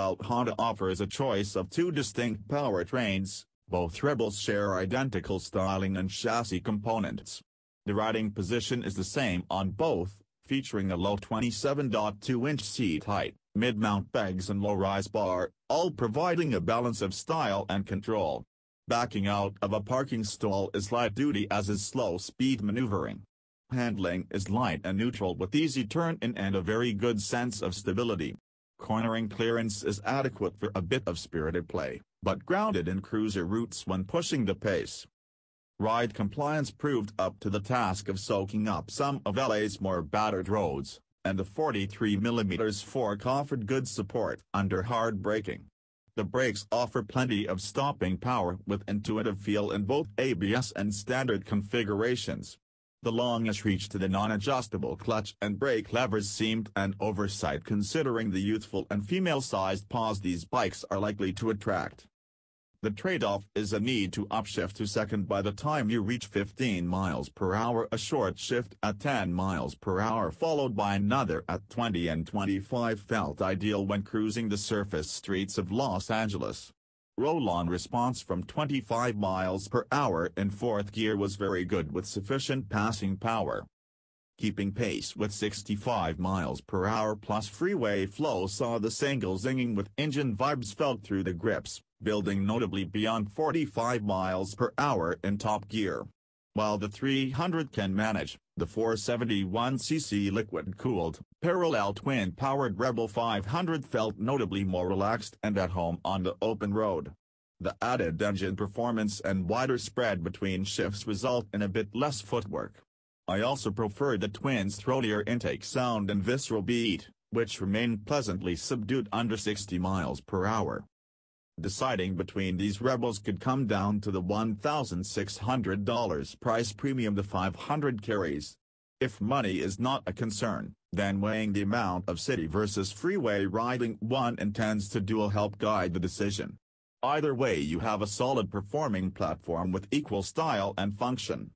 while Honda offers a choice of two distinct powertrains. Both Rebels share identical styling and chassis components. The riding position is the same on both, featuring a low 27.2-inch seat height, mid-mount pegs and low-rise bar, all providing a balance of style and control. Backing out of a parking stall is light-duty as is slow-speed maneuvering. Handling is light and neutral with easy turn-in and a very good sense of stability. Cornering clearance is adequate for a bit of spirited play, but grounded in cruiser routes when pushing the pace. Ride compliance proved up to the task of soaking up some of LA's more battered roads, and the 43mm fork offered good support under hard braking. The brakes offer plenty of stopping power with intuitive feel in both ABS and standard configurations. The longish reach to the non-adjustable clutch and brake levers seemed an oversight considering the youthful and female-sized paws these bikes are likely to attract. The trade-off is a need to upshift to second by the time you reach 15 miles per hour. A short shift at 10 miles per hour followed by another at 20 and 25 felt ideal when cruising the surface streets of Los Angeles. Roll-on response from 25 miles per hour in fourth gear was very good with sufficient passing power. Keeping pace with 65 miles per hour plus freeway flow saw the single zinging with engine vibes felt through the grips, building notably beyond 45 miles per hour in top gear. While the 300 can manage, the 471cc liquid-cooled, parallel twin-powered Rebel 500 felt notably more relaxed and at home on the open road. The added engine performance and wider spread between shifts result in a bit less footwork. I also prefer the twins' throatier intake sound and visceral beat, which remained pleasantly subdued under 60 miles per hour. Deciding between these Rebels could come down to the $1,600 price premium the 500 carries. If money is not a concern, then weighing the amount of city versus freeway riding one intends to do will help guide the decision. Either way you have a solid performing platform with equal style and function.